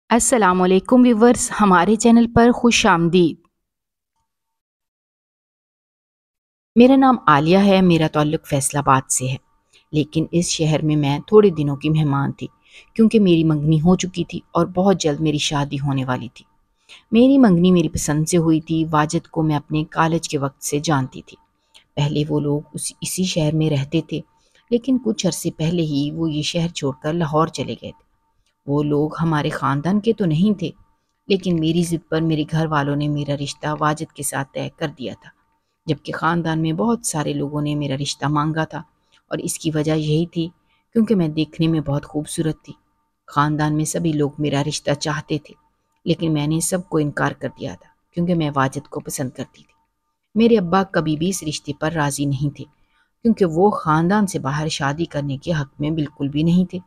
السلام علیکم ویورز، ہمارے چینل پر خوش آمدید۔ میرا نام عالیہ ہے، میرا تعلق فیصل آباد سے ہے، لیکن اس شہر میں میں تھوڑے دنوں کی مہمان تھی کیونکہ میری منگنی ہو چکی تھی اور بہت جلد میری شادی ہونے والی تھی۔ میری منگنی میری پسند سے ہوئی تھی۔ واجد کو میں اپنے کالج کے وقت سے جانتی تھی۔ پہلے وہ لوگ اسی شہر میں رہتے تھے، لیکن کچھ عرصے پہلے ہی وہ یہ شہر چھوڑ کر لاہور چلے گئے تھے۔ وہ لوگ ہمارے خاندان کے تو نہیں تھے، لیکن میری ضد پر میرے گھر والوں نے میرا رشتہ واجد کے ساتھ طے کر دیا تھا، جبکہ خاندان میں بہت سارے لوگوں نے میرا رشتہ مانگا تھا، اور اس کی وجہ یہی تھی کیونکہ میں دیکھنے میں بہت خوبصورت تھی۔ خاندان میں سبھی لوگ میرا رشتہ چاہتے تھے، لیکن میں نے سب کو انکار کر دیا تھا کیونکہ میں واجد کو پسند کرتی تھی۔ میرے ابا کبھی بھی اس رشتے پر راضی نہیں تھے کیونکہ وہ خاندان سے باہر شادی کرنے کے حق میں بالکل بھی نہیں تھے،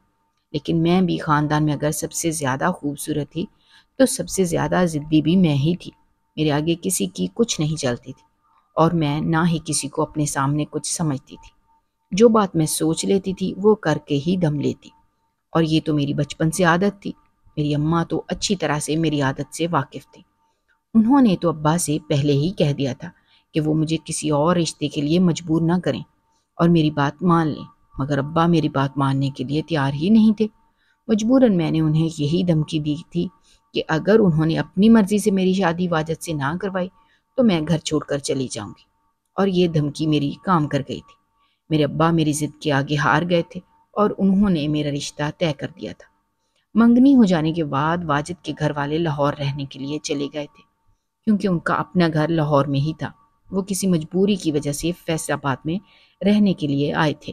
لیکن میں بھی خاندان میں اگر سب سے زیادہ خوبصورت تھی تو سب سے زیادہ ضدی بھی میں ہی تھی۔ میرے آگے کسی کی کچھ نہیں چلتی تھی، اور میں نہ ہی کسی کو اپنے سامنے کچھ سمجھتی تھی۔ جو بات میں سوچ لیتی تھی وہ کر کے ہی دم لیتی، اور یہ تو میری بچپن سے عادت تھی۔ میری اماں تو اچھی طرح سے میری عادت سے واقف تھی۔ انہوں نے تو ابا سے پہلے ہی کہہ دیا تھا کہ وہ مجھے کسی اور رشتے کے لیے مجبور نہ کریں اور میری بات مان لیں، مگر ابا میری بات ماننے کے لیے تیار ہی نہیں تھے۔ مجبوراً میں نے انہیں یہی دھمکی دی تھی کہ اگر انہوں نے اپنی مرضی سے میری شادی واجد سے نہ کروائی تو میں گھر چھوڑ کر چلی جاؤں گی، اور یہ دھمکی میری کام کر گئی تھی۔ میرے ابا میری ضد کے آگے ہار گئے تھے اور انہوں نے میرا رشتہ طے کر دیا تھا۔ منگنی ہو جانے کے بعد واجد کے گھر والے لاہور رہنے کے لیے چلے گئے تھے کیونکہ ان کا اپنا گھر لاہور میں ہی تھا۔ وہ کسی مجبوری کی وجہ سے فیصل آباد میں رہنے کے لیے آئے تھے،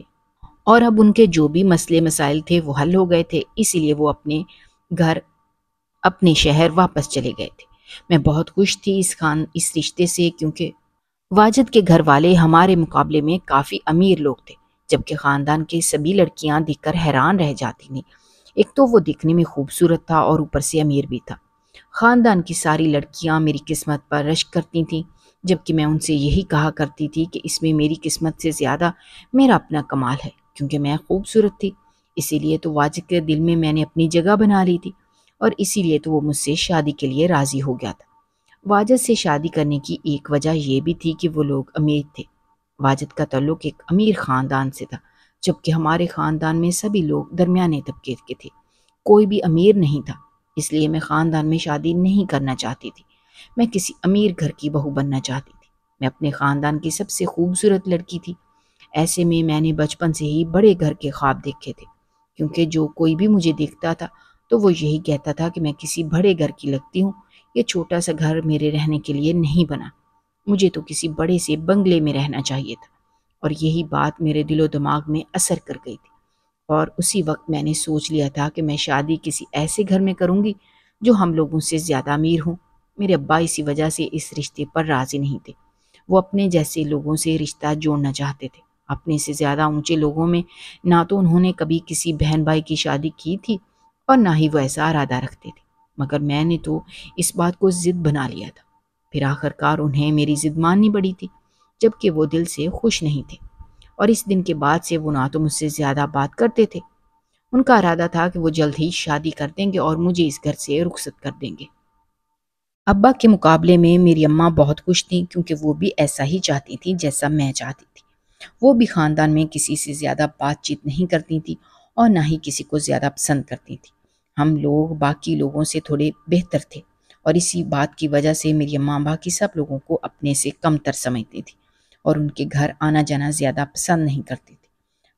اور اب ان کے جو بھی مسئلے مسائل تھے وہ حل ہو گئے تھے، اسی لیے وہ اپنے گھر اپنے شہر واپس چلے گئے تھے۔ میں بہت خوش تھی اس رشتے سے کیونکہ واجد کے گھر والے ہمارے مقابلے میں کافی امیر لوگ تھے، جبکہ خاندان کے سبھی لڑکیاں دیکھ کر حیران رہ جاتی تھیں۔ ایک تو وہ دکھنے میں خوبصورت تھا اور اوپر سے امیر بھی تھا۔ خاندان کی ساری لڑکیاں میری قسمت پر رشک کرتی تھیں، جبکہ میں ان سے یہی کہا کرتی تھی کہ اس میں میری قسمت سے زیادہ میرا اپنا کمال ہے کیونکہ میں خوبصورت تھی۔ اسی لیے تو واجد کے دل میں نے اپنی جگہ بنا لی تھی، اور اسی لیے تو وہ مجھ سے شادی کے لیے راضی ہو گیا تھا۔ واجد سے شادی کرنے کی ایک وجہ یہ بھی تھی کہ وہ لوگ امیر تھے۔ واجد کا تعلق ایک امیر خاندان سے تھا، جبکہ ہمارے خاندان میں سبھی لوگ درمیانے طبقے کے تھے، کوئی بھی امیر نہیں تھا۔ اس لیے میں خاندان میں شادی نہیں کرنا چاہتی تھی، میں کسی امیر گھر کی بہو بننا چاہتی تھی۔ میں اپنے خاندان کی سب سے خوبصورت لڑکی تھی۔ ایسے میں نے بچپن سے ہی بڑے گھر کے خواب دیکھے تھے، کیونکہ جو کوئی بھی مجھے دیکھتا تھا تو وہ یہی کہتا تھا کہ میں کسی بڑے گھر کی لگتی ہوں، یہ چھوٹا سا گھر میرے رہنے کے لیے نہیں بنا، مجھے تو کسی بڑے سے بنگلے میں رہنا چاہیے تھا۔ اور یہی بات میرے دل و دماغ میں اثر کر گئی تھی، اور اسی وقت میں نے سوچ لیا تھا کہ میں شادی کسی ایسے گھر میں کروں گی جو ہم لوگوں سے زیادہ امیر ہوں۔ میرے ابا اسی وجہ سے اس رشتے پر راضی نہیں تھے۔ وہ اپنے جیسے لوگوں سے رشتہ جوڑنا چاہتے تھے، اپنے سے زیادہ اونچے لوگوں میں نہ تو انہوں نے کبھی کسی بہن بھائی کی شادی کی تھی اور نہ ہی وہ ایسا ارادہ رکھتے تھے، مگر میں نے تو اس بات کو ضد بنا لیا تھا۔ پھر آخر کار انہیں میری ضد ماننی پڑی تھی، جبکہ وہ دل سے خوش نہیں تھے، اور اس دن کے بعد سے وہ نہ تو مجھ سے زیادہ بات کرتے تھے۔ ان کا ارادہ تھا کہ وہ جلد ہی شادی کر دیں گے اور مجھے اس گھر سے رخصت کر دیں گے۔ ابا کے مقابلے میں میری اماں بہت خوش تھیں کیونکہ وہ بھی ایسا ہی چاہتی تھیں جیسا میں چاہتی تھی۔ وہ بھی خاندان میں کسی سے زیادہ بات چیت نہیں کرتی تھی اور نہ ہی کسی کو زیادہ پسند کرتی تھی۔ ہم لوگ باقی لوگوں سے تھوڑے بہتر تھے، اور اسی بات کی وجہ سے میری اماں باقی سب لوگوں کو اپنے سے کم تر سمجھتی تھی اور ان کے گھر آنا جانا زیادہ پسند نہیں کرتی تھی۔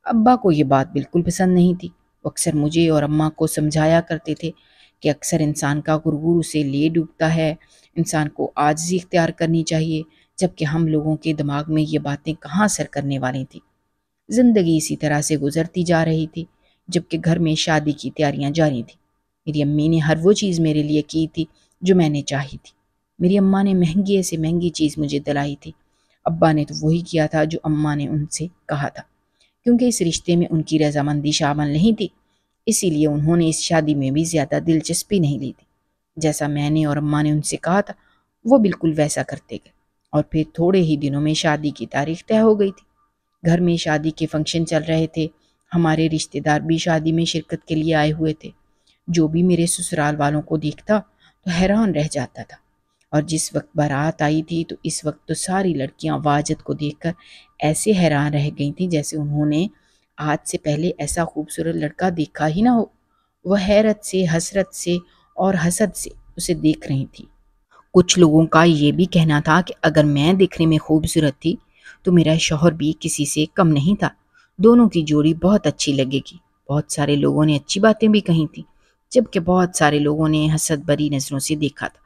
ابا کو یہ بات بالکل پسند نہیں تھی۔ وہ اکثر مجھے اور اماں کو سمجھایا کرتے تھے کہ اکثر انسان کا غرور اسے لے ڈوبتا ہے، انسان کو عاجزی اختیار کرنی چاہیے، جبکہ ہم لوگوں کے دماغ میں یہ باتیں کہاں اثر کرنے والی تھیں۔ زندگی اسی طرح سے گزرتی جا رہی تھی، جبکہ گھر میں شادی کی تیاریاں جاری تھیں۔ میری امی نے ہر وہ چیز میرے لیے کی تھی جو میں نے چاہی تھی۔ میری اماں نے مہنگی سے مہنگی چیز مجھے دلائی تھی۔ ابا نے تو وہی کیا تھا جو اماں نے ان سے کہا تھا، کیونکہ اس رشتے میں ان کی رضامندی شامل نہیں تھی، اسی لیے انہوں نے اس شادی میں بھی زیادہ دلچسپی نہیں لی تھی۔ جیسا میں نے اور اماں نے ان سے کہا تھا وہ بالکل ویسا کرتے گئے، اور پھر تھوڑے ہی دنوں میں شادی کی تاریخ طے ہو گئی تھی۔ گھر میں شادی کے فنکشن چل رہے تھے، ہمارے رشتہ دار بھی شادی میں شرکت کے لیے آئے ہوئے تھے۔ جو بھی میرے سسرال والوں کو دیکھتا تو حیران رہ جاتا تھا، اور جس وقت بارات آئی تھی تو اس وقت تو ساری لڑکیاں واجد کو دیکھ کر ایسے حیران رہ گئی تھیں جیسے انہوں نے آج سے پہلے ایسا خوبصورت لڑکا دیکھا ہی نہ ہو۔ وہ حیرت سے، حسرت سے اور حسد سے اسے دیکھ رہی تھی۔ کچھ لوگوں کا یہ بھی کہنا تھا کہ اگر میں دیکھنے میں خوبصورت تھی تو میرا شوہر بھی کسی سے کم نہیں تھا، دونوں کی جوڑی بہت اچھی لگے گی۔ بہت سارے لوگوں نے اچھی باتیں بھی کہی تھیں، جبکہ بہت سارے لوگوں نے حسد بری نظروں سے دیکھا تھا۔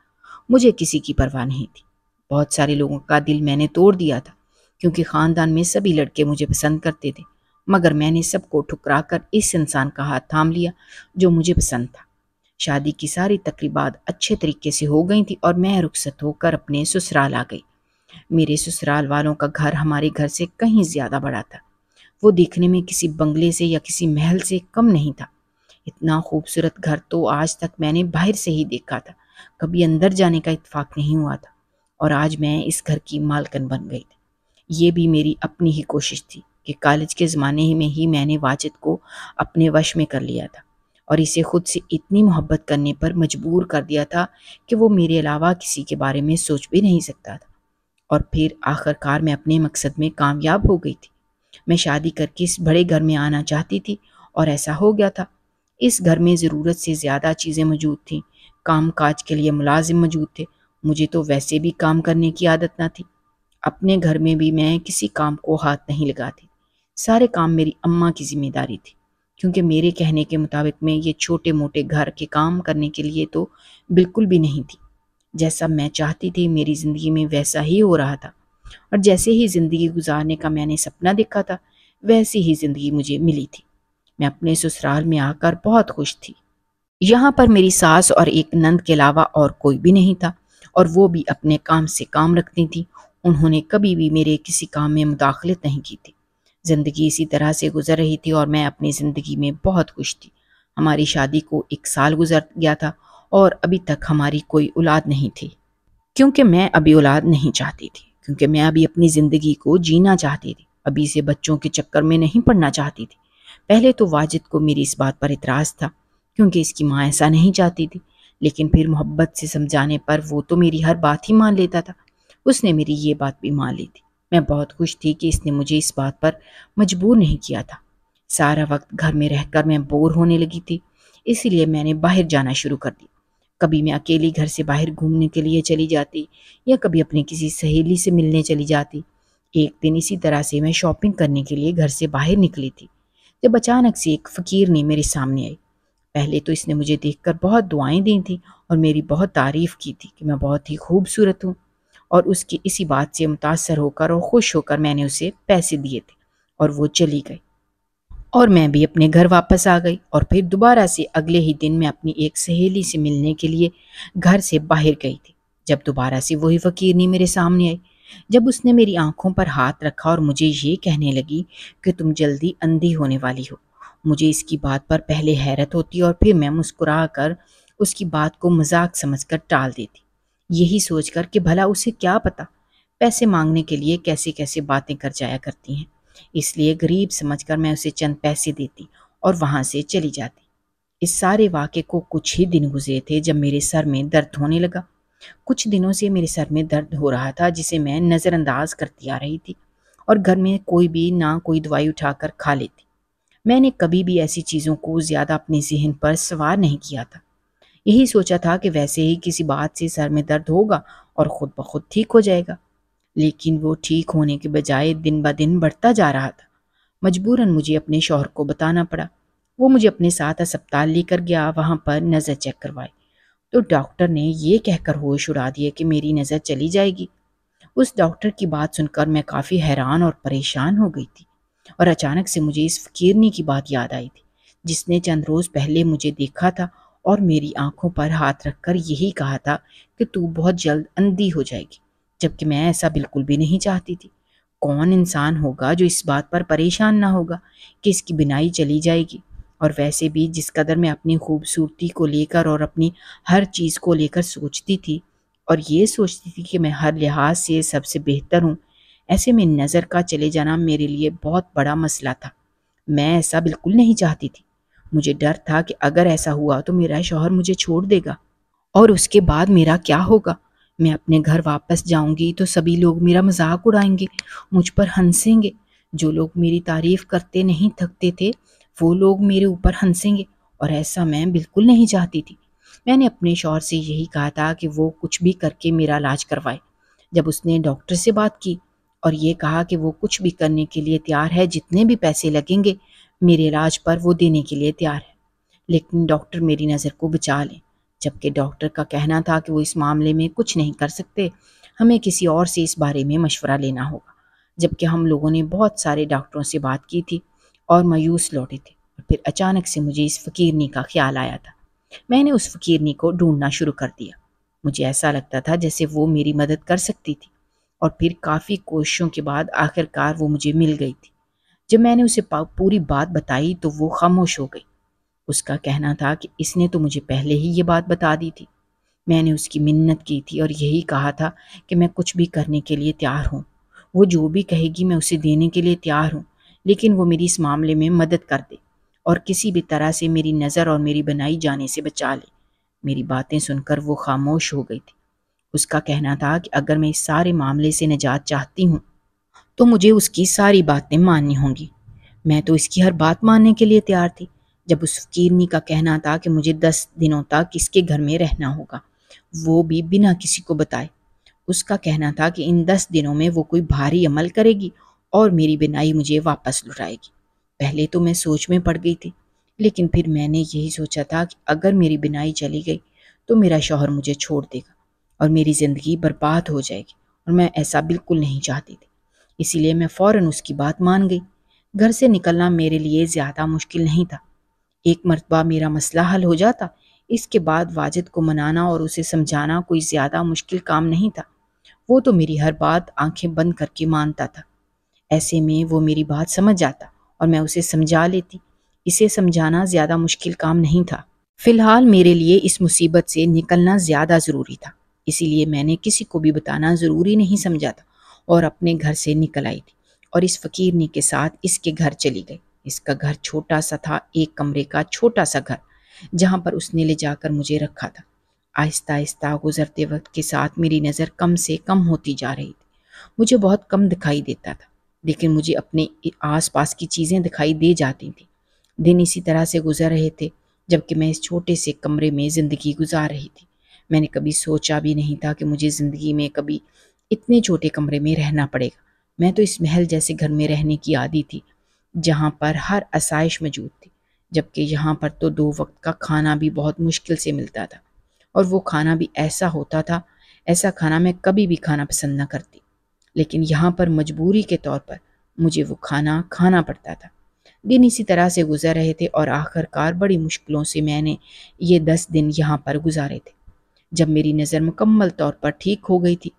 مجھے کسی کی پرواہ نہیں تھی۔ بہت سارے لوگوں کا دل میں نے توڑ دیا تھا، کیونکہ خاندان میں سبھی لڑکے مجھے پسند کرتے تھے، مگر میں نے سب کو ٹھکرا کر اس انسان کا ہاتھ تھام لیا جو مجھے پسند تھا۔ شادی کی ساری تقریبات اچھے طریقے سے ہو گئی تھی اور میں رخصت ہو کر اپنے سسرال آ گئی۔ میرے سسرال والوں کا گھر ہمارے گھر سے کہیں زیادہ بڑا تھا۔ وہ دیکھنے میں کسی بنگلے سے یا کسی محل سے کم نہیں تھا۔ اتنا خوبصورت گھر تو آج تک میں نے باہر سے ہی دیکھا تھا، کبھی اندر جانے کا اتفاق نہیں ہوا تھا، اور آج میں اس گھر کی مالکن بن گئی تھی۔ یہ بھی میری اپنی ہی کوشش تھی کہ کالج کے زمانے میں ہی میں نے واجد کو اپنے وش میں کر لیا تھا اور اسے خود سے اتنی محبت کرنے پر مجبور کر دیا تھا کہ وہ میرے علاوہ کسی کے بارے میں سوچ بھی نہیں سکتا تھا، اور پھر آخر کار میں اپنے مقصد میں کامیاب ہو گئی تھی۔ میں شادی کر کے اس بڑے گھر میں آنا چاہتی تھی، اور ایسا ہو گیا تھا۔ اس گھر میں ضرورت سے زیادہ چیزیں موجود تھیں، کام کاج کے لیے ملازم موجود تھے، مجھے تو ویسے بھی کام کرنے کی عادت نہ تھی۔ اپنے گھر میں بھی میں کسی کام کو ہاتھ نہیں لگاتی، سارے کام میری اماں کی ذمہ داری تھی، کیونکہ میرے کہنے کے مطابق میں یہ چھوٹے موٹے گھر کے کام کرنے کے لیے تو بالکل بھی نہیں تھی۔ جیسا میں چاہتی تھی میری زندگی میں ویسا ہی ہو رہا تھا، اور جیسے ہی زندگی گزارنے کا میں نے سپنا دیکھا تھا ویسی ہی زندگی مجھے ملی تھی۔ میں اپنے سسرال میں آ کر بہت خوش تھی۔ یہاں پر میری ساس اور ایک نند کے علاوہ اور کوئی بھی نہیں تھا، اور وہ بھی اپنے کام سے کام رکھتی تھی۔ انہوں نے کبھی بھی میرے کسی کام میں مداخلت نہیں کی تھی۔ زندگی اسی طرح سے گزر رہی تھی اور میں اپنی زندگی میں بہت خوش تھی۔ ہماری شادی کو 1 سال گزر گیا تھا اور ابھی تک ہماری کوئی اولاد نہیں تھی، کیونکہ میں ابھی اولاد نہیں چاہتی تھی، کیونکہ میں ابھی اپنی زندگی کو جینا چاہتی تھی، ابھی سے بچوں کے چکر میں نہیں پڑنا چاہتی تھی۔ پہلے تو واجد کو میری اس بات پر اعتراض تھا، کیونکہ اس کی ماں ایسا نہیں چاہتی تھی، لیکن پھر محبت سے سمجھانے پر وہ تو میری ہر بات ہی مان لیتا تھا۔ اس نے میری یہ بات بھی مان لی تھی۔ میں بہت خوش تھی کہ اس نے مجھے اس بات پر مجبور نہیں کیا تھا۔ سارا وقت گھر میں رہ کر میں بور ہونے لگی تھی، اسی لیے میں نے باہر جانا شروع کر دیا۔ کبھی میں اکیلی گھر سے باہر گھومنے کے لیے چلی جاتی، یا کبھی اپنی کسی سہیلی سے ملنے چلی جاتی۔ ایک دن اسی طرح سے میں شاپنگ کرنے کے لیے گھر سے باہر نکلی تھی، جب اچانک سے ایک فقیر نے میرے سامنے آئی۔ پہلے تو اس نے مجھے دیکھ کر بہت دعائیں دی تھیں اور میری بہت تعریف کی تھی کہ میں بہت ہی خوبصورت ہوں، اور اس کی اسی بات سے متاثر ہو کر اور خوش ہو کر میں نے اسے پیسے دیے تھے اور وہ چلی گئی، اور میں بھی اپنے گھر واپس آ گئی۔ اور پھر دوبارہ سے اگلے ہی دن میں اپنی ایک سہیلی سے ملنے کے لیے گھر سے باہر گئی تھی، جب دوبارہ سے وہی فقیرنی میرے سامنے آئی۔ جب اس نے میری آنکھوں پر ہاتھ رکھا اور مجھے یہ کہنے لگی کہ تم جلدی اندھی ہونے والی ہو، مجھے اس کی بات پر پہلے حیرت ہوتی اور پھر میں مسکرا کر اس کی بات کو مذاق سمجھ کر ٹال دیتی، یہی سوچ کر کہ بھلا اسے کیا پتا پیسے مانگنے کے لیے کیسے کیسے باتیں کر جایا کرتی ہیں۔ اس لیے غریب سمجھ کر میں اسے چند پیسے دیتی اور وہاں سے چلی جاتی۔ اس سارے واقعے کو کچھ ہی دن گزرے تھے جب میرے سر میں درد ہونے لگا۔ کچھ دنوں سے میرے سر میں درد ہو رہا تھا جسے میں نظر انداز کرتی آ رہی تھی، اور گھر میں کوئی بھی نہ کوئی دوائی اٹھا کر کھا لیتی۔ میں نے کبھی بھی ایسی چیزوں کو زیادہ اپنے ذہن پر سوار نہیں کیا تھا، یہی سوچا تھا کہ ویسے ہی کسی بات سے سر میں درد ہوگا اور خود بخود ٹھیک ہو جائے گا، لیکن وہ ٹھیک ہونے کے بجائے دن بہ دن بڑھتا جا رہا تھا۔ مجبوراً مجھے اپنے شوہر کو بتانا پڑا۔ وہ مجھے اپنے ساتھ اسپتال لے کر گیا، وہاں پر نظر چیک کروائی تو ڈاکٹر نے یہ کہہ کر ہوش اڑا دیے کہ میری نظر چلی جائے گی۔ اس ڈاکٹر کی بات سن کر میں کافی حیران اور پریشان ہو گئی تھی، اور اچانک سے مجھے اس فقیرنی کی بات یاد آئی تھی جس نے چند روز پہلے مجھے دیکھا تھا اور میری آنکھوں پر ہاتھ رکھ کر یہی کہا تھا کہ تو بہت جلد اندھی ہو جائے گی، جبکہ میں ایسا بالکل بھی نہیں چاہتی تھی۔ کون انسان ہوگا جو اس بات پر پریشان نہ ہوگا کہ اس کی بینائی چلی جائے گی؟ اور ویسے بھی جس قدر میں اپنی خوبصورتی کو لے کر اور اپنی ہر چیز کو لے کر سوچتی تھی، اور یہ سوچتی تھی کہ میں ہر لحاظ سے سب سے بہتر ہوں، ایسے میں نظر کا چلے جانا میرے لیے بہت بڑا مسئلہ تھا۔ میں ایسا بالکل نہیں چاہتی تھی۔ مجھے ڈر تھا کہ اگر ایسا ہوا تو میرا شوہر مجھے چھوڑ دے گا، اور اس کے بعد میرا کیا ہوگا؟ میں اپنے گھر واپس جاؤں گی تو سبھی لوگ میرا مذاق اڑائیں گے، مجھ پر ہنسیں گے۔ جو لوگ میری تعریف کرتے نہیں تھکتے تھے وہ لوگ میرے اوپر ہنسیں گے، اور ایسا میں بالکل نہیں چاہتی تھی۔ میں نے اپنے شوہر سے یہی کہا تھا کہ وہ کچھ بھی کر کے میرا علاج کروائے۔ جب اس نے ڈاکٹر سے بات کی اور یہ کہا کہ وہ کچھ بھی کرنے کے لیے تیار ہے، جتنے بھی پیسے لگیں گے میرے علاج پر وہ دینے کے لیے تیار ہے، لیکن ڈاکٹر میری نظر کو بچا لیں۔ جبکہ ڈاکٹر کا کہنا تھا کہ وہ اس معاملے میں کچھ نہیں کر سکتے، ہمیں کسی اور سے اس بارے میں مشورہ لینا ہوگا۔ جبکہ ہم لوگوں نے بہت سارے ڈاکٹروں سے بات کی تھی اور مایوس لوٹے تھے، اور پھر اچانک سے مجھے اس فقیرنی کا خیال آیا تھا۔ میں نے اس فقیرنی کو ڈھونڈنا شروع کر دیا۔ مجھے ایسا لگتا تھا جیسے وہ میری مدد کر سکتی تھی، اور پھر کافی کوششوں کے بعد آخر کار وہ مجھے مل گئی تھی۔ جب میں نے اسے پوری بات بتائی تو وہ خاموش ہو گئی۔ اس کا کہنا تھا کہ اس نے تو مجھے پہلے ہی یہ بات بتا دی تھی۔ میں نے اس کی منت کی تھی اور یہی کہا تھا کہ میں کچھ بھی کرنے کے لیے تیار ہوں، وہ جو بھی کہے گی میں اسے دینے کے لیے تیار ہوں، لیکن وہ میری اس معاملے میں مدد کر دے اور کسی بھی طرح سے میری نظر اور میری بنائی جانے سے بچا لے۔ میری باتیں سن کر وہ خاموش ہو گئی تھی۔ اس کا کہنا تھا کہ اگر میں اس سارے معاملے سے نجات چاہتی ہوں تو مجھے اس کی ساری باتیں ماننی ہوں گی۔ میں تو اس کی ہر بات ماننے کے لیے تیار تھی۔ جب اس فقیرنی کا کہنا تھا کہ مجھے 10 دنوں تک اس کے گھر میں رہنا ہوگا، وہ بھی بنا کسی کو بتائے۔ اس کا کہنا تھا کہ ان 10 دنوں میں وہ کوئی بھاری عمل کرے گی اور میری بینائی مجھے واپس لٹائے گی۔ پہلے تو میں سوچ میں پڑ گئی تھی، لیکن پھر میں نے یہی سوچا تھا کہ اگر میری بینائی چلی گئی تو میرا شوہر مجھے چھوڑ دے گا اور میری زندگی برباد ہو جائے گی، اور میں ایسا بالکل نہیں چاہتی تھی۔ اسی لیے میں فوراً اس کی بات مان گئی۔ گھر سے نکلنا میرے لیے زیادہ مشکل نہیں تھا۔ ایک مرتبہ میرا مسئلہ حل ہو جاتا، اس کے بعد واجد کو منانا اور اسے سمجھانا کوئی زیادہ مشکل کام نہیں تھا۔ وہ تو میری ہر بات آنکھیں بند کر کے مانتا تھا۔ ایسے میں وہ میری بات سمجھ جاتا اور میں اسے سمجھا لیتی۔ اسے سمجھانا زیادہ مشکل کام نہیں تھا۔ فی الحال میرے لیے اس مصیبت سے نکلنا زیادہ ضروری تھا، اسی لیے میں نے کسی کو بھی بتانا ضروری نہیں سمجھا تھا اور اپنے گھر سے نکل آئی تھی اور اس فقیرنی کے ساتھ اس کے گھر چلی گئی۔ اس کا گھر چھوٹا سا تھا، ایک کمرے کا چھوٹا سا گھر، جہاں پر اس نے لے جا کر مجھے رکھا تھا۔ آہستہ آہستہ گزرتے وقت کے ساتھ میری نظر کم سے کم ہوتی جا رہی تھی۔ مجھے بہت کم دکھائی دیتا تھا، لیکن مجھے اپنے آس پاس کی چیزیں دکھائی دے جاتی تھیں۔ دن اسی طرح سے گزر رہے تھے جبکہ میں اس چھوٹے سے کمرے میں زندگی گزار رہی تھی۔ میں نے کبھی سوچا بھی نہیں تھا کہ مجھے زندگی میں کبھی اتنے چھوٹے کمرے میں رہنا پڑے گا۔ میں تو اس محل جیسے گھر میں رہنے کی عادی تھی جہاں پر ہر آسائش موجود تھی، جبکہ یہاں پر تو 2 وقت کا کھانا بھی بہت مشکل سے ملتا تھا، اور وہ کھانا بھی ایسا ہوتا تھا، ایسا کھانا میں کبھی بھی کھانا پسند نہ کرتی، لیکن یہاں پر مجبوری کے طور پر مجھے وہ کھانا کھانا پڑتا تھا۔ دن اسی طرح سے گزر رہے تھے اور آخر کار بڑی مشکلوں سے میں نے یہ 10 دن یہاں پر گزارے تھے۔ جب میری نظر مکمل طور پر ٹھیک ہو گئی تھی،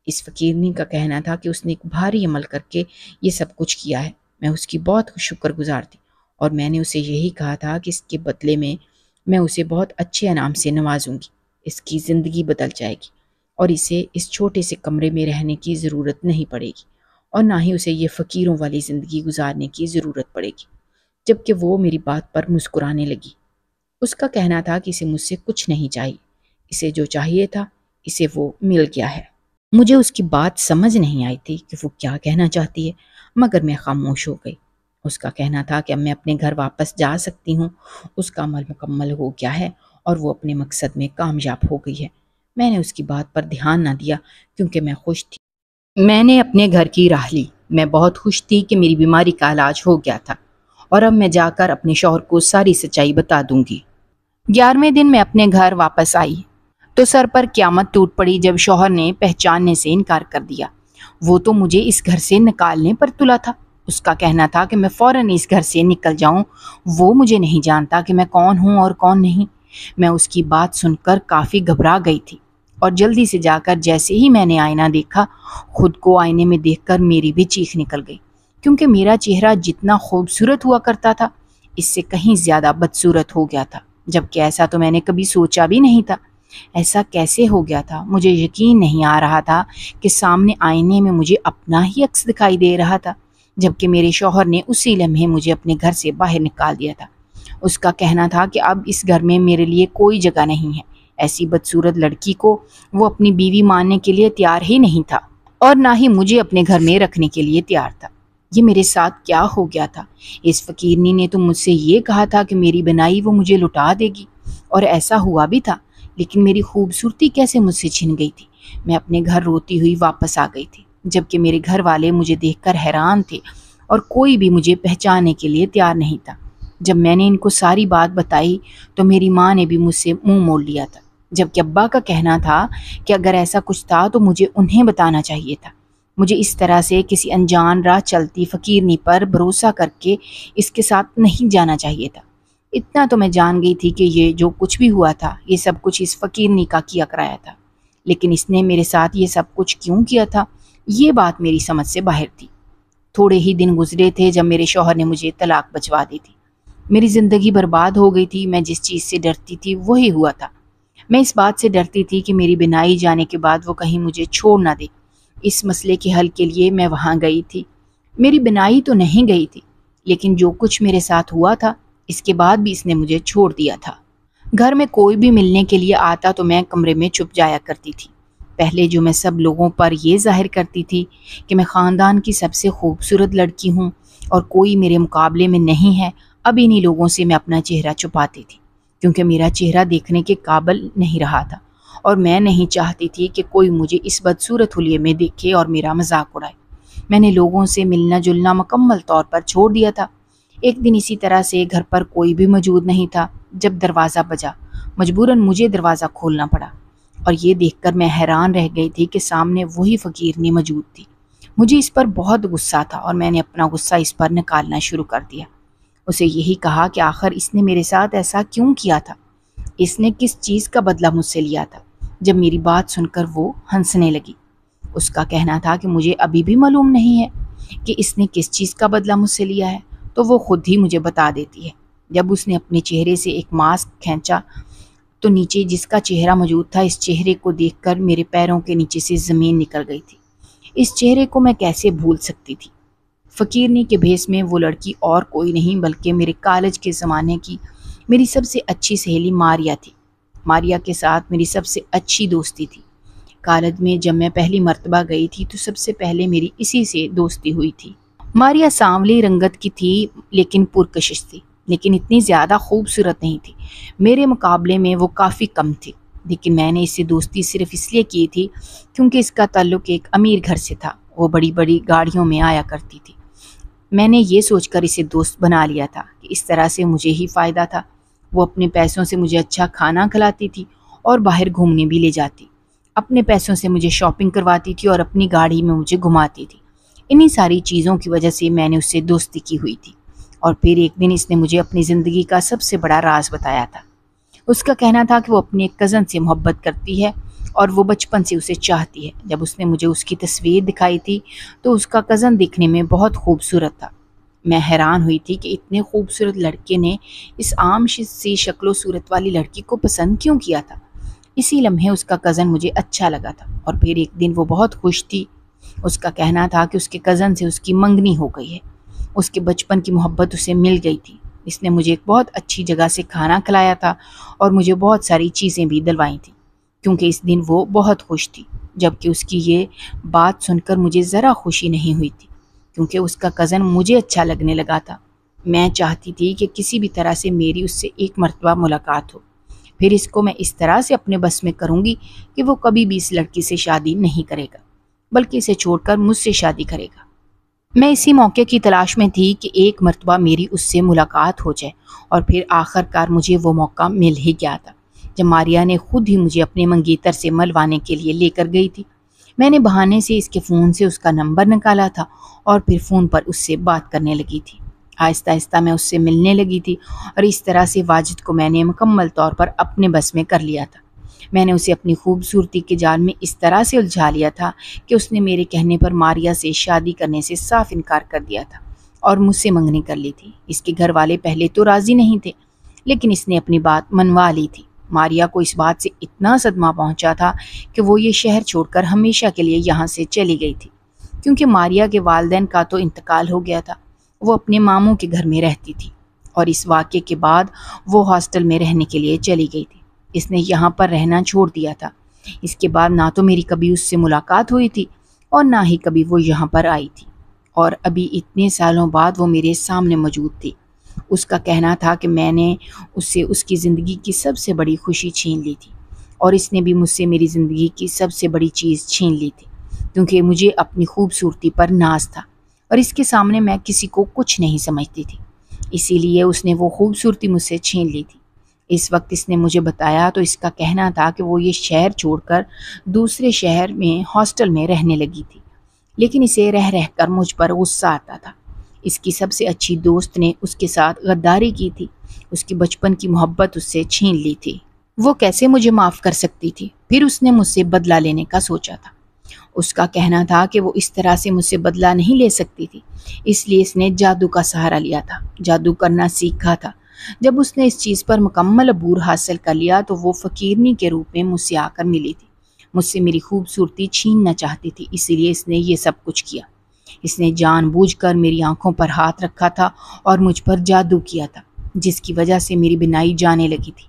اس فقیرنی کا کہنا تھا کہ اس نے ایک بھاری عمل کر کے یہ سب کچھ کیا ہے۔ میں اس کی بہت شکر گزار تھی اور میں نے اسے یہی کہا تھا کہ اس کے بدلے میں اسے بہت اچھے انعام سے نوازوں گی۔ اس کی زندگی بدل جائے گی اور اسے اس چھوٹے سے کمرے میں رہنے کی ضرورت نہیں پڑے گی، اور نہ ہی اسے یہ فقیروں والی زندگی گزارنے کی ضرورت پڑے گی۔ جبکہ وہ میری بات پر مسکرانے لگی۔ اس کا کہنا تھا کہ اسے مجھ سے کچھ نہیں چاہیے، اسے جو چاہیے تھا اسے وہ مل گیا ہے۔ مجھے اس کی بات سمجھ نہیں آئی تھی کہ وہ کیا کہنا چاہتی ہے، مگر میں خاموش ہو گئی۔ اس کا کہنا تھا کہ اب میں اپنے گھر واپس جا سکتی ہوں، اس کا عمل مکمل ہو گیا ہے اور وہ اپنے مقصد میں کامیاب ہو گئی ہے۔ میں نے اس کی بات پر دھیان نہ دیا کیونکہ میں خوش تھی۔ میں نے اپنے گھر کی راہ لی۔ میں بہت خوش تھی کہ میری بیماری کا علاج ہو گیا تھا اور اب میں جا کر اپنے شوہر کو ساری سچائی بتا دوں گی۔ 11ویں دن میں اپنے گھر واپس آئی تو سر پر قیامت ٹوٹ پڑی جب شوہر نے پہچاننے سے انکار کر دیا۔ وہ تو مجھے اس گھر سے نکالنے پر تلا تھا۔ اس کا کہنا تھا کہ میں فوراً اس گھر سے نکل جاؤں۔ وہ مجھے نہیں جانتا کہ میں کون ہوں اور کون نہیں۔ میں اس کی بات سن کر کافی گھبرا گئی تھی اور جلدی سے جا کر جیسے ہی میں نے آئینہ دیکھا، خود کو آئینے میں دیکھ کر میری بھی چیخ نکل گئی، کیونکہ میرا چہرہ جتنا خوبصورت ہوا کرتا تھا اس سے کہیں زیادہ بدصورت ہو گیا تھا، جبکہ ایسا تو میں نے کبھی سوچا بھی نہیں تھا۔ ایسا کیسے ہو گیا تھا؟ مجھے یقین نہیں آ رہا تھا کہ سامنے آئینے میں مجھے اپنا ہی عکس دکھائی دے رہا تھا، جبکہ میرے شوہر نے اسی لمحے مجھے اپنے گھر سے باہر نکال دیا تھا اس کا کہنا تھا کہ اب اس گھر میں میرے لیے کوئی جگہ نہیں ہے۔ ایسی بدصورت لڑکی کو وہ اپنی بیوی ماننے کے لیے تیار ہی نہیں تھا اور نہ ہی مجھے اپنے گھر میں رکھنے کے لیے تیار تھا۔ یہ میرے ساتھ کیا ہو گیا تھا؟ اس فقیرنی نے تو مجھ سے یہ کہا تھا کہ میری بنائی وہ مجھے لٹا دے گی، اور ایسا ہوا بھی تھا، لیکن میری خوبصورتی کیسے مجھ سے چھن گئی تھی؟ میں اپنے گھر روتی ہوئی واپس آ گئی تھی، جبکہ میرے گھر والے مجھے دیکھ کر حیران تھے اور کوئی بھی مجھے پہچاننے کے لیے تیار نہیں تھا۔ جب میں نے ان کو ساری بات بتائی تو میری ماں نے بھی مجھ سے منہ موڑ لیا تھا، جبکہ ابا کا کہنا تھا کہ اگر ایسا کچھ تھا تو مجھے انہیں بتانا چاہیے تھا۔ مجھے اس طرح سے کسی انجان راہ چلتی فقیرنی پر بھروسہ کر کے اس کے ساتھ نہیں جانا چاہیے تھا۔ اتنا تو میں جان گئی تھی کہ یہ جو کچھ بھی ہوا تھا یہ سب کچھ اس فقیرنی کا کیا کرایا تھا، لیکن اس نے میرے ساتھ یہ سب کچھ کیوں کیا تھا، یہ بات میری سمجھ سے باہر تھی۔ تھوڑے ہی دن گزرے تھے جب میرے شوہر نے مجھے طلاق بھجوا دی تھی۔ میری زندگی برباد ہو گئی تھی۔ میں جس چیز سے ڈرتی تھی وہی ہوا تھا۔ میں اس بات سے ڈرتی تھی کہ میری بنائی جانے کے بعد وہ کہیں مجھے چھوڑ نہ دے۔ اس مسئلے کے حل کے لیے میں وہاں گئی تھی۔ میری بنائی تو نہیں گئی تھی، لیکن جو کچھ میرے ساتھ ہوا تھا اس کے بعد بھی اس نے مجھے چھوڑ دیا تھا۔ گھر میں کوئی بھی ملنے کے لیے آتا تو میں کمرے میں چھپ جایا کرتی تھی۔ پہلے جو میں سب لوگوں پر یہ ظاہر کرتی تھی کہ میں خاندان کی سب سے خوبصورت لڑکی ہوں اور کوئی میرے مقابلے میں نہیں ہے، اب انہی لوگوں سے میں اپنا چہرہ چھپاتی تھی، کیونکہ میرا چہرہ دیکھنے کے قابل نہیں رہا تھا اور میں نہیں چاہتی تھی کہ کوئی مجھے اس بدصورت حلیے میں دیکھے اور میرا مذاق اڑائے۔ میں نے لوگوں سے ملنا جلنا مکمل طور پر چھوڑ دیا تھا۔ ایک دن اسی طرح سے گھر پر کوئی بھی موجود نہیں تھا جب دروازہ بجا۔ مجبوراً مجھے دروازہ کھولنا پڑا اور یہ دیکھ کر میں حیران رہ گئی تھی کہ سامنے وہی فقیرنی موجود تھی۔ مجھے اس پر بہت غصہ تھا اور میں نے اپنا غصہ اس پر نکالنا شروع کر دیا۔ اسے یہی کہا کہ آخر اس نے میرے ساتھ ایسا کیوں کیا تھا؟ اس نے کس چیز کا بدلہ مجھ سے لیا تھا؟ جب میری بات سن کر وہ ہنسنے لگی۔ اس کا کہنا تھا کہ مجھے ابھی بھی معلوم نہیں ہے کہ اس نے کس چیز کا بدلہ مجھ سے لیا ہے، تو وہ خود ہی مجھے بتا دیتی ہے۔ جب اس نے اپنے چہرے سے ایک ماسک کھینچا تو نیچے جس کا چہرہ موجود تھا، اس چہرے کو دیکھ کر میرے پیروں کے نیچے سے زمین نکل گئی تھی۔ اس چہرے کو میں کیسے بھول سکتی تھی؟ فقیرنی کے بھیس میں وہ لڑکی اور کوئی نہیں بلکہ میرے کالج کے زمانے کی میری سب سے اچھی سہیلی ماریا تھی۔ ماریا کے ساتھ میری سب سے اچھی دوستی تھی۔ کالج میں جب میں پہلی مرتبہ گئی تھی تو سب سے پہلے میری اسی سے دوستی ہوئی تھی۔ ماریا سانولی رنگت کی تھی لیکن پرکشش تھی، لیکن اتنی زیادہ خوبصورت نہیں تھی۔ میرے مقابلے میں وہ کافی کم تھی، لیکن میں نے اس سے دوستی صرف اس لیے کی تھی کیونکہ اس کا تعلق ایک امیر گھر سے تھا۔ وہ بڑی بڑی گاڑیوں میں آیا کرتی تھی۔ میں نے یہ سوچ کر اسے دوست بنا لیا تھا کہ اس طرح سے مجھے ہی فائدہ تھا۔ وہ اپنے پیسوں سے مجھے اچھا کھانا کھلاتی تھی اور باہر گھومنے بھی لے جاتی، اپنے پیسوں سے مجھے شاپنگ کرواتی تھی اور اپنی گاڑی میں مجھے گھماتی تھی۔ انہی ساری چیزوں کی وجہ سے میں نے اس سے دوستی کی ہوئی تھی۔ اور پھر ایک دن اس نے مجھے اپنی زندگی کا سب سے بڑا راز بتایا تھا۔ اس کا کہنا تھا کہ وہ اپنے ایک کزن سے محبت کرتی ہے اور وہ بچپن سے اسے چاہتی ہے۔ جب اس نے مجھے اس کی تصویر دکھائی تھی تو اس کا کزن دیکھنے میں بہت خوبصورت تھا۔ میں حیران ہوئی تھی کہ اتنے خوبصورت لڑکے نے اس عام سی شکل و صورت والی لڑکی کو پسند کیوں کیا تھا۔ اسی لمحے اس کا کزن مجھے اچھا لگا تھا اور پھر ایک دن وہ بہت خوش تھی۔ اس کا کہنا تھا کہ اس کے کزن سے اس کی منگنی ہو گئی ہے۔ اس کے بچپن کی محبت اسے مل گئی تھی۔ اس نے مجھے ایک بہت اچھی جگہ سے کھانا کھلایا تھا اور مجھے بہت ساری چیزیں بھی دلوائی تھیں، کیونکہ اس دن وہ بہت خوش تھی۔ جبکہ اس کی یہ بات سن کر مجھے ذرا خوشی نہیں ہوئی تھی، کیونکہ اس کا کزن مجھے اچھا لگنے لگا تھا۔ میں چاہتی تھی کہ کسی بھی طرح سے میری اس سے ایک مرتبہ ملاقات ہو، پھر اس کو میں اس طرح سے اپنے بس میں کروں گی کہ وہ کبھی بھی اس لڑکی سے شادی نہیں کرے گا، بلکہ اسے چھوڑ کر مجھ سے شادی کرے گا۔ میں اسی موقع کی تلاش میں تھی کہ ایک مرتبہ میری اس سے ملاقات ہو جائے، اور پھر آخر کار مجھے وہ موقع مل ہی گیا تھا جب ماریا نے خود ہی مجھے اپنے منگیتر سے ملوانے کے لیے لے کر گئی تھی۔ میں نے بہانے سے اس کے فون سے اس کا نمبر نکالا تھا اور پھر فون پر اس سے بات کرنے لگی تھی۔ آہستہ آہستہ میں اس سے ملنے لگی تھی اور اس طرح سے واجد کو میں نے مکمل طور پر اپنے بس میں کر لیا تھا۔ میں نے اسے اپنی خوبصورتی کے جال میں اس طرح سے الجھا لیا تھا کہ اس نے میرے کہنے پر ماریا سے شادی کرنے سے صاف انکار کر دیا تھا اور مجھ سے منگنی کر لی تھی۔ اس کے گھر والے پہلے تو راضی نہیں تھے، لیکن اس نے اپنی بات منوا لی تھی۔ ماریا کو اس بات سے اتنا صدمہ پہنچا تھا کہ وہ یہ شہر چھوڑ کر ہمیشہ کے لیے یہاں سے چلی گئی تھی، کیونکہ ماریا کے والدین کا تو انتقال ہو گیا تھا۔ وہ اپنے ماموں کے گھر میں رہتی تھی۔ اور اس واقعے کے بعد وہ ہاسٹل میں رہنے کے لیے چلی گئی تھی۔ اس نے یہاں پر رہنا چھوڑ دیا تھا۔ اس کے بعد نہ تو میری کبھی اس سے ملاقات ہوئی تھی اور نہ ہی کبھی وہ یہاں پر آئی تھی، اور ابھی اتنے سالوں بعد وہ میرے سامنے موجود تھی۔ اس کا کہنا تھا کہ میں نے اس سے اس کی زندگی کی سب سے بڑی خوشی چھین لی تھی، اور اس نے بھی مجھ سے میری زندگی کی سب سے بڑی چیز چھین لی تھی، کیونکہ مجھے اپنی خوبصورتی پر ناز تھا اور اس کے سامنے میں کسی کو کچھ نہیں سمجھتی تھی، اسی لیے اس نے وہ خوبصورتی مجھ سے چھین لی تھی۔ اس وقت اس نے مجھے بتایا تو اس کا کہنا تھا کہ وہ یہ شہر چھوڑ کر دوسرے شہر میں ہاسٹل میں رہنے لگی تھی، لیکن اسے رہ رہ کر مجھ پر غصہ آتا تھا۔ اس کی سب سے اچھی دوست نے اس کے ساتھ غداری کی تھی، اس کی بچپن کی محبت اس سے چھین لی تھی۔ وہ کیسے مجھے معاف کر سکتی تھی؟ پھر اس نے مجھ سے بدلہ لینے کا سوچا تھا۔ اس کا کہنا تھا کہ وہ اس طرح سے مجھ سے بدلہ نہیں لے سکتی تھی، اس لیے اس نے جادو کا سہارا لیا تھا، جادو کرنا سیکھا تھا۔ جب اس نے اس چیز پر مکمل عبور حاصل کر لیا تو وہ فقیرنی کے روپ میں مجھ سے آ کر ملی تھی، مجھ سے میری خوبصورتی چھیننا چاہتی تھی، اسی لیے اس نے یہ سب کچھ کیا۔ اس نے جان بوجھ کر میری آنکھوں پر ہاتھ رکھا تھا اور مجھ پر جادو کیا تھا، جس کی وجہ سے میری بینائی جانے لگی تھی۔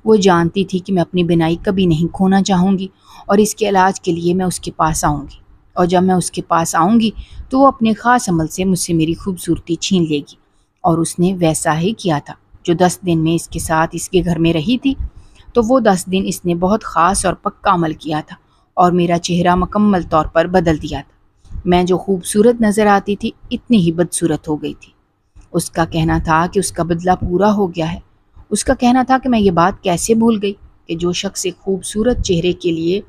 وہ جانتی تھی کہ میں اپنی بینائی کبھی نہیں کھونا چاہوں گی، اور اس کے علاج کے لیے میں اس کے پاس آؤں گی، اور جب میں اس کے پاس آؤں گی تو وہ اپنے خاص عمل سے مجھ سے میری خوبصورتی چھین لے گی، اور اس نے ویسا ہی کیا تھا۔ جو 10 دن میں اس کے ساتھ اس کے گھر میں رہی تھی تو وہ 10 دن اس نے بہت خاص اور پکا عمل کیا تھا، اور میرا چہرہ مکمل طور پر بدل دیا تھا۔ میں جو خوبصورت نظر آتی تھی اتنی ہی بدصورت ہو گئی تھی۔ اس کا کہنا تھا کہ اس کا بدلہ پورا ہو گیا ہے۔ اس کا کہنا تھا کہ میں یہ بات کیسے بھول گئی کہ جو شخص ایک خوبصورت چہرے کے لیے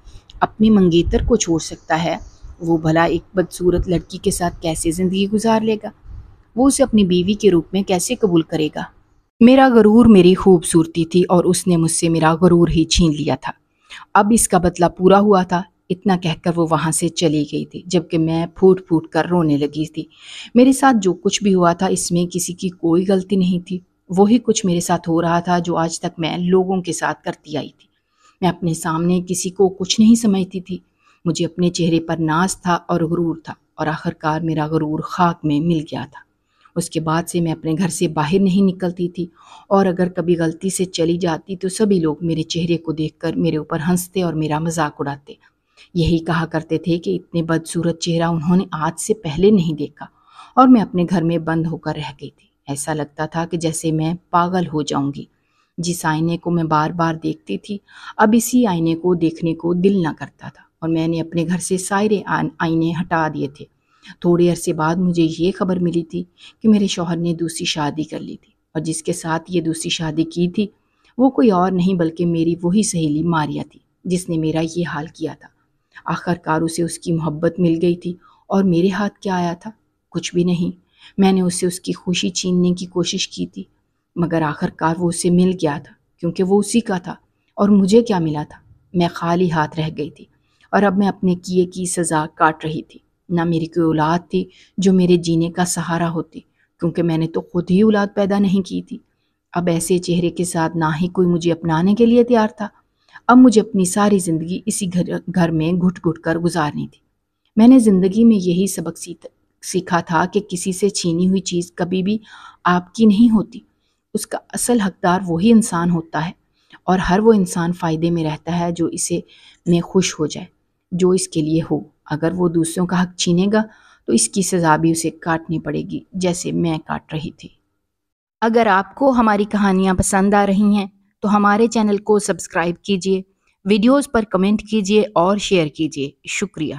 اپنی منگیتر کو چھوڑ سکتا ہے، وہ بھلا ایک بدصورت لڑکی کے ساتھ کیسے زندگی گزار لے گا؟ وہ اسے اپنی بیوی کے روپ میں کیسے قبول کرے گا؟ میرا غرور میری خوبصورتی تھی اور اس نے مجھ سے میرا غرور ہی چھین لیا تھا۔ اب اس کا بدلہ پورا ہوا تھا، اتنا کہہ کر وہ وہاں سے چلی گئی تھی، جبکہ میں پھوٹ پھوٹ کر رونے لگی تھی۔ میرے ساتھ جو کچھ بھی ہوا تھا اس میں کسی کی کوئی غلطی نہیں تھی، وہی کچھ میرے ساتھ ہو رہا تھا جو آج تک میں لوگوں کے ساتھ کرتی آئی تھی۔ میں اپنے سامنے کسی کو کچھ نہیں سمجھتی تھی، مجھے اپنے چہرے پر ناز تھا اور غرور تھا، اور آخرکار میرا غرور خاک میں مل گیا تھا۔ اس کے بعد سے میں اپنے گھر سے باہر نہیں نکلتی تھی، اور اگر کبھی غلطی سے چلی جاتی تو سبھی لوگ میرے چہرے کو دیکھ کر میرے اوپر ہنستے اور میرا مذاق اڑاتے، یہی کہا کرتے تھے کہ اتنے بدصورت چہرہ انہوں نے آج سے پہلے نہیں دیکھا، اور میں اپنے گھر میں بند ہو کر رہ گئی تھی۔ ایسا لگتا تھا کہ جیسے میں پاگل ہو جاؤں گی۔ جس آئینے کو میں بار بار دیکھتی تھی اب اسی آئینے کو دیکھنے کو دل نہ کرتا تھا، اور میں نے اپنے گھر سے سارے آئینے ہٹا دیے تھے۔ تھوڑے عرصے بعد مجھے یہ خبر ملی تھی کہ میرے شوہر نے دوسری شادی کر لی تھی، اور جس کے ساتھ یہ دوسری شادی کی تھی وہ کوئی اور نہیں بلکہ میری وہی سہیلی ماریا تھی جس نے میرا یہ حال کیا تھا۔ آخرکار اسے اس کی محبت مل گئی تھی، اور میرے ہاتھ کیا آیا تھا؟ کچھ بھی نہیں۔ میں نے اسے اس کی خوشی چھیننے کی کوشش کی تھی، مگر آخرکار وہ اسے مل گیا تھا، کیونکہ وہ اسی کا تھا، اور مجھے کیا ملا تھا؟ میں خالی ہاتھ رہ گئی تھی، اور اب میں اپنے کیے کی سزا کاٹ رہی تھی۔ نہ میری کوئی اولاد تھی جو میرے جینے کا سہارا ہوتی، کیونکہ میں نے تو خود ہی اولاد پیدا نہیں کی تھی۔ اب ایسے چہرے کے ساتھ نہ ہی کوئی مجھے اپنانے کے لیے تیار تھا۔ اب مجھے اپنی ساری زندگی اسی گھر میں گھٹ گھٹ کر گزارنی تھی۔ میں نے زندگی میں یہی سبق سیکھا تھا کہ کسی سے چھینی ہوئی چیز کبھی بھی آپ کی نہیں ہوتی، اس کا اصل حقدار وہی انسان ہوتا ہے، اور ہر وہ انسان فائدے میں رہتا ہے جو اسے میں خوش ہو جائے، جو اس کے لیے ہو۔ اگر وہ دوسروں کا حق چھینے گا تو اس کی سزا بھی اسے کاٹنی پڑے گی، جیسے میں کاٹ رہی تھی۔ اگر آپ کو ہماری کہانیاں پسند آ رہی ہیں تو ہمارے چینل کو سبسکرائب کیجیے، ویڈیوز پر کمنٹ کیجیے اور شیئر کیجیے۔ شکریہ۔